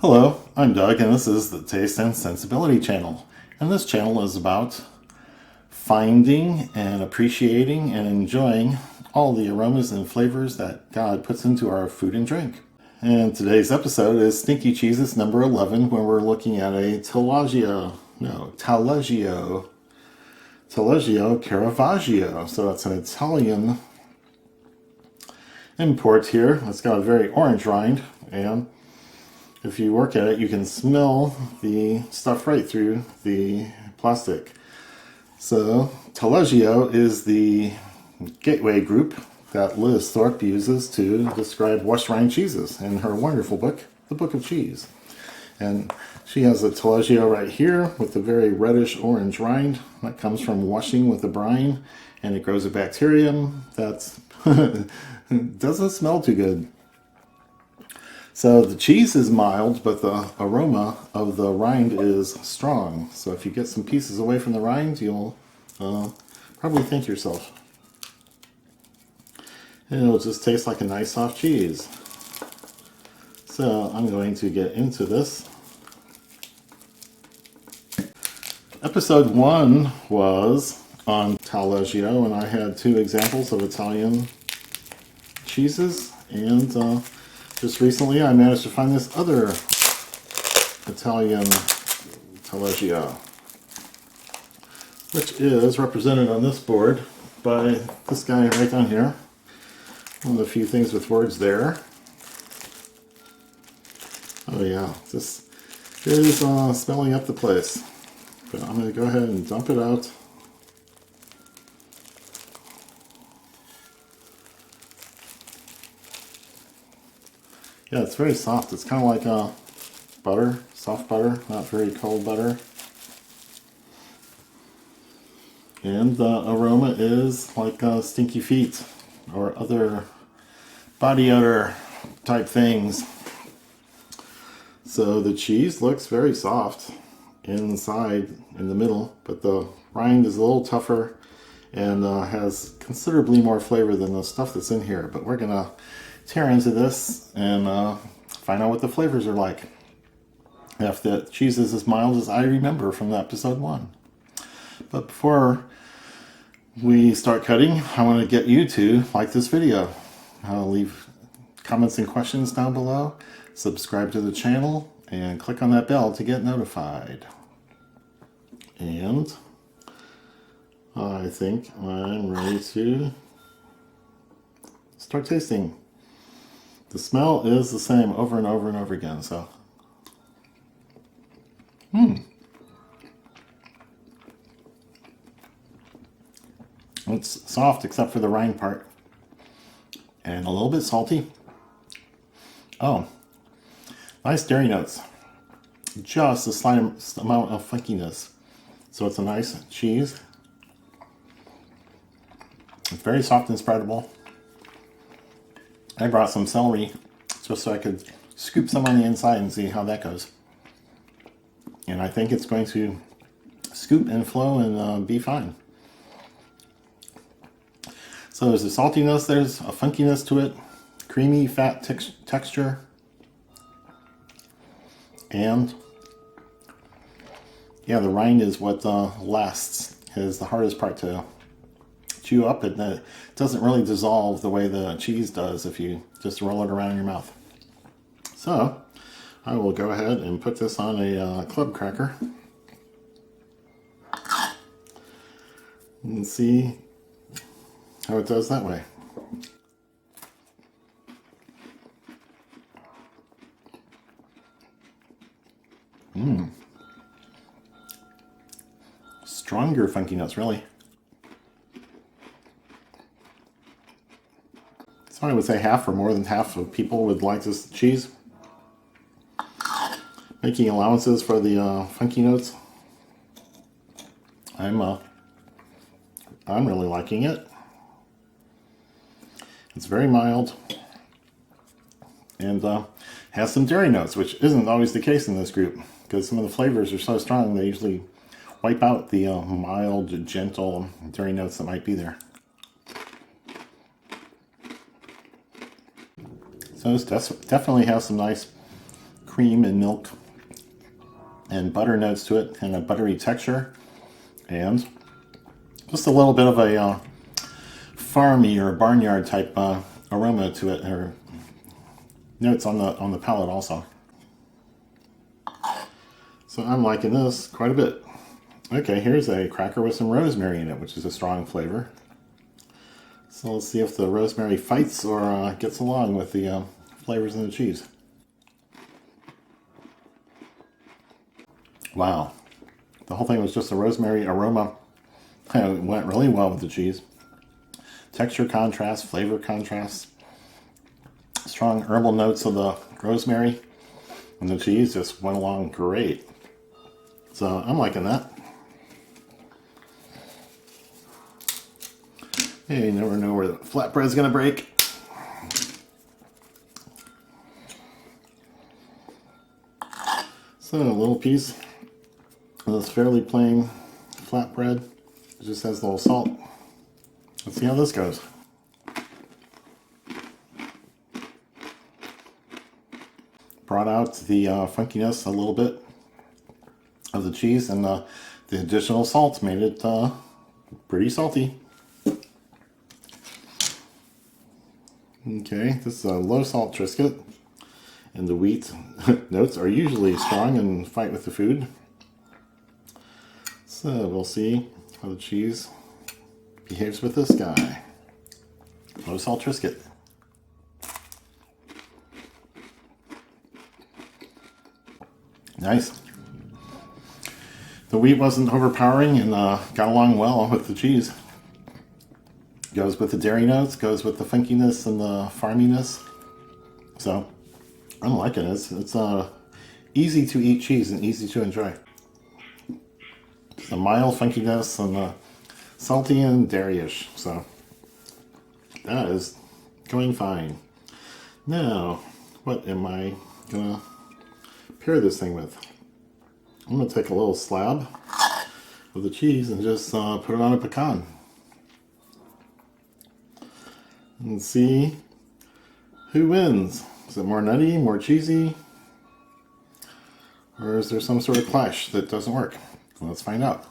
Hello, I'm Doug, and this is the Taste and Sensibility channel. And this channel is about finding and appreciating and enjoying all the aromas and flavors that God puts into our food and drink. And today's episode is Stinky Cheeses number 11, where we're looking at a Taleggio Caravaggio. So it's an Italian import here. It's got a very orange rind, and if you work at it, you can smell the stuff right through the plastic. So Taleggio is the gateway group that Liz Thorpe uses to describe washed-rind cheeses in her wonderful book, The Book of Cheese. And she has a Taleggio right here with a very reddish orange rind that comes from washing with the brine, and it grows a bacterium that doesn't smell too good. So the cheese is mild, but the aroma of the rind is strong. So if you get some pieces away from the rind, you'll probably thank yourself. And it'll just taste like a nice soft cheese. So I'm going to get into this. Episode 1 was on Tallegio, and I had 2 examples of Italian cheeses, and just recently I managed to find this other Italian Taleggio, which is represented on this board by this guy right down here. One of the few things with words there. Oh yeah, this is smelling up the place. But I'm going to go ahead and dump it out. Yeah, it's very soft. It's kind of like butter, soft butter, not very cold butter. And the aroma is like stinky feet or other body odor type things. So the cheese looks very soft inside in the middle, but the rind is a little tougher and has considerably more flavor than the stuff that's in here. But we're gonna tear into this and find out what the flavors are like. If the cheese is as mild as I remember from episode 1. But before we start cutting, I want to get you to like this video. Leave comments and questions down below. Subscribe to the channel and click on that bell to get notified. And I think I'm ready to start tasting. The smell is the same over and over and over again, so. It's soft except for the rind part. And a little bit salty. Oh, nice dairy notes. Just a slight amount of funkiness. So it's a nice cheese. It's very soft and spreadable. I brought some celery just so I could scoop some on the inside and see how that goes. And I think it's going to scoop and flow and be fine. So there's a saltiness, there's a funkiness to it, creamy fat texture, and yeah, the rind is what lasts, is the hardest part to chew up, and it doesn't really dissolve the way the cheese does if you just roll it around in your mouth. So I will go ahead and put this on a club cracker and see how it does that way. Stronger funky notes, really. So I would say half or more than half of people would like this cheese. Making allowances for the funky notes. I'm really liking it. It's very mild and has some dairy notes, which isn't always the case in this group because some of the flavors are so strong they usually wipe out the mild, gentle dairy notes that might be there. So this definitely has some nice cream and milk and butter notes to it, and a buttery texture, and just a little bit of a farmy or barnyard type aroma to it, or notes on the palate also. So I'm liking this quite a bit. Okay, here's a cracker with some rosemary in it, which is a strong flavor. So let's see if the rosemary fights or gets along with the flavors in the cheese. Wow, the whole thing was just a rosemary aroma. It went really well with the cheese. Texture contrast, flavor contrast, strong herbal notes of the rosemary, and the cheese just went along great. So I'm liking that. Hey, you never know where the flatbread's gonna break. So a little piece of this fairly plain flatbread. It just has a little salt. Let's see how this goes. Brought out the funkiness a little bit of the cheese, and the additional salt made it pretty salty. Okay, this is a low salt Triscuit, and the wheat notes are usually strong and fight with the food. So we'll see how the cheese behaves with this guy. Low salt Triscuit. Nice. The wheat wasn't overpowering and got along well with the cheese. Goes with the dairy notes, goes with the funkiness and the farminess. So I'm liking it. It's easy to eat cheese and easy to enjoy. The mild funkiness and the salty and dairy-ish. So that is going fine. Now, what am I gonna pair this thing with? I'm gonna take a little slab of the cheese and just put it on a pecan. And see who wins. Is it more nutty, more cheesy? Or is there some sort of clash that doesn't work? Well, let's find out.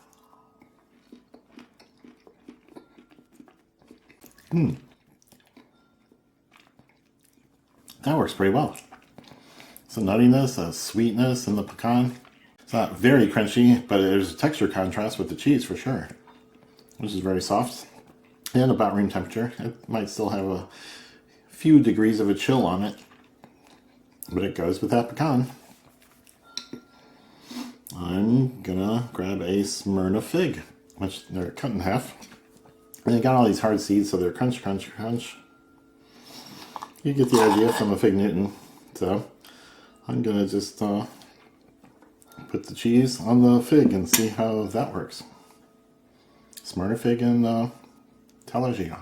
That works pretty well. Some nuttiness, a sweetness in the pecan. It's not very crunchy, but there's a texture contrast with the cheese for sure. This is very soft and about room temperature. It might still have a few degrees of a chill on it, but it goes with that pecan. I'm gonna grab a Smyrna fig, which they're cut in half. And they got all these hard seeds, so they're crunch, crunch, crunch. You get the idea from a fig Newton. So I'm gonna just put the cheese on the fig and see how that works. Smyrna fig and Tallegio.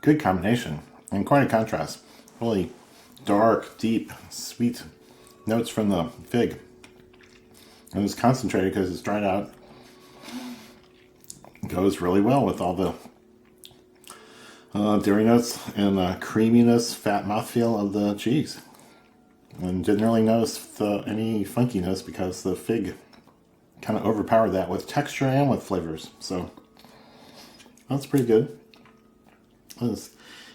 Good combination and quite a contrast. Really dark, deep, sweet notes from the fig. And it's concentrated because it's dried out. It goes really well with all the dairy notes and the creaminess, fat mouthfeel of the cheese. And didn't really notice any funkiness because the fig kind of overpowered that with texture and with flavors. So that's pretty good. Let's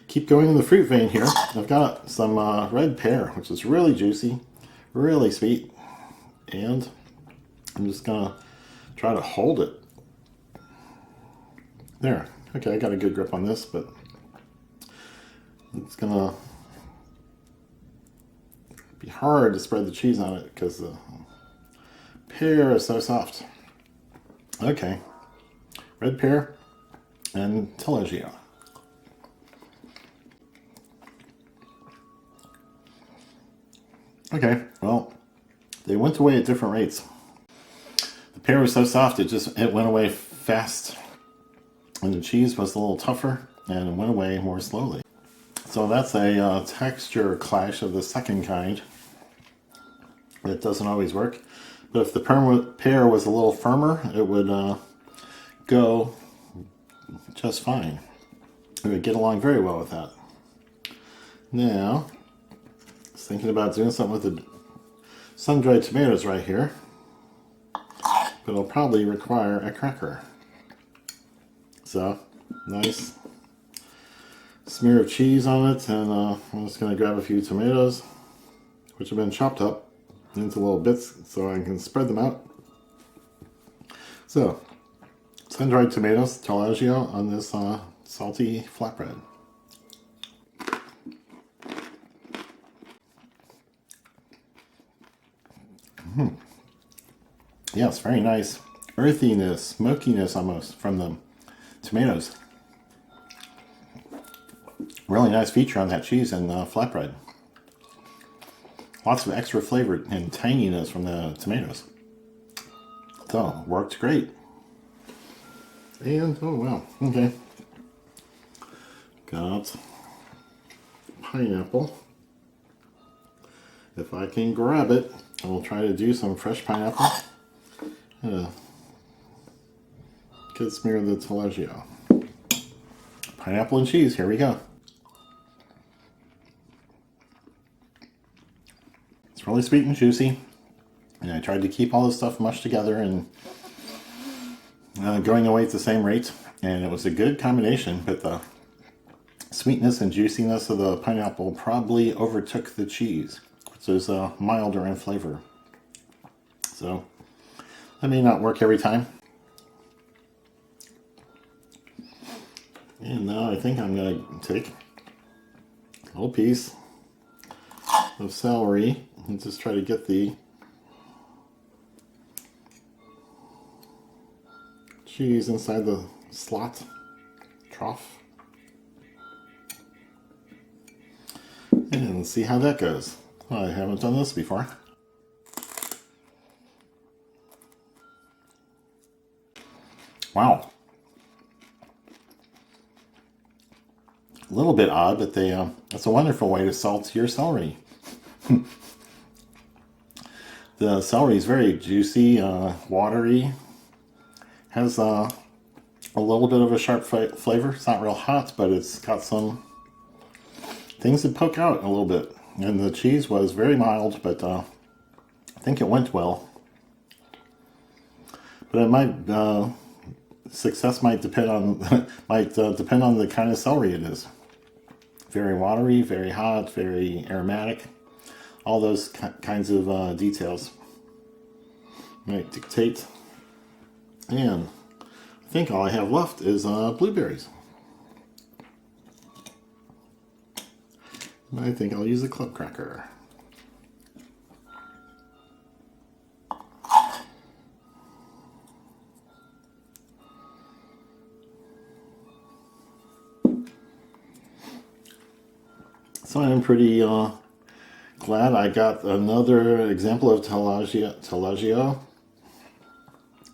keep going in the fruit vein here. I've got some red pear, which is really juicy, really sweet. And I'm just gonna try to hold it. There. Okay, I got a good grip on this, but it's gonna be hard to spread the cheese on it because the pear is so soft. Okay, red pear and Taleggio. Okay, well, they went away at different rates. The pear was so soft, it went away fast. And the cheese was a little tougher and it went away more slowly. So that's a texture clash of the second kind. It doesn't always work. But if the pear was a little firmer, it would go just fine. It would get along very well with that. Now, I was thinking about doing something with the sun-dried tomatoes right here, but it'll probably require a cracker. So, nice smear of cheese on it, and I'm just going to grab a few tomatoes, which have been chopped up into little bits so I can spread them out. So, sun-dried tomatoes, Taleggio, on this salty flatbread. Yes, very nice earthiness, smokiness almost from the tomatoes. Really nice feature on that cheese and flatbread. Lots of extra flavor and tanginess from the tomatoes. So, worked great. And, oh wow, okay. Got pineapple. If I can grab it, I will try to do some fresh pineapple. Good smear of the Tallegio. Pineapple and cheese, here we go. It's really sweet and juicy. And I tried to keep all this stuff mushed together and going away at the same rate. And it was a good combination, but the sweetness and juiciness of the pineapple probably overtook the cheese, which is milder in flavor. So that may not work every time. And now I think I'm going to take a little piece of celery and just try to get the cheese inside the slot trough and see how that goes. I haven't done this before. Wow. A little bit odd, but that's a wonderful way to salt your celery. The celery is very juicy, watery, has a little bit of a sharp flavor. It's not real hot, but it's got some things that poke out a little bit. And the cheese was very mild, but I think it went well. But it might success might depend on depend on the kind of celery it is. Very watery, very hot, very aromatic. All those kinds of details might dictate. And I think all I have left is blueberries. And I think I'll use a club cracker. So I'm pretty glad I got another example of Taleggio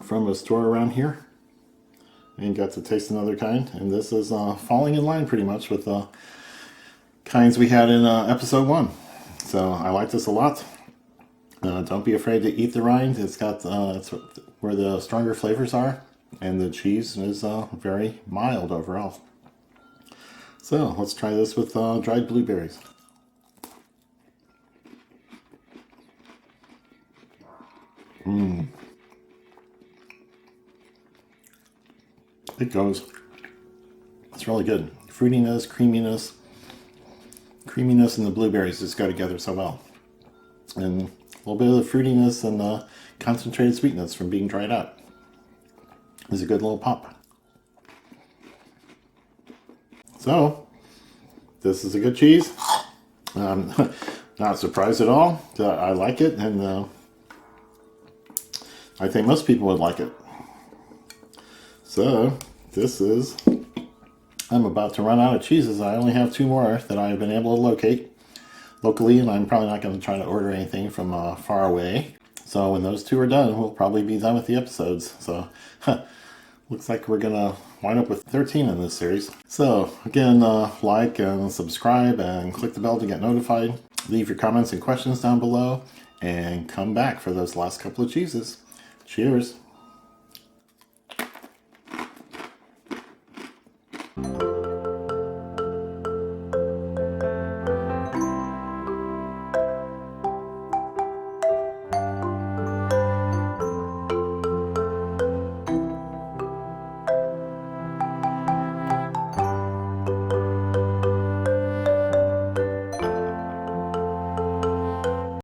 from a store around here and got to taste another kind. And this is falling in line pretty much with the kinds we had in episode 1. So I like this a lot. Don't be afraid to eat the rind. It's got it's where the stronger flavors are, and the cheese is very mild overall. So let's try this with dried blueberries. It goes. It's really good. Fruitiness, creaminess in the blueberries just go together so well. And a little bit of the fruitiness and the concentrated sweetness from being dried out. It's a good little pop. So, this is a good cheese. Not surprised at all. I like it, and I think most people would like it. So, this is... I'm about to run out of cheeses. I only have 2 more that I've been able to locate locally, and I'm probably not going to try to order anything from far away. So when those 2 are done, we'll probably be done with the episodes. So looks like we're going to wind up with 13 in this series. So again, like and subscribe and click the bell to get notified. Leave your comments and questions down below, and come back for those last couple of cheeses. Cheers! Bye.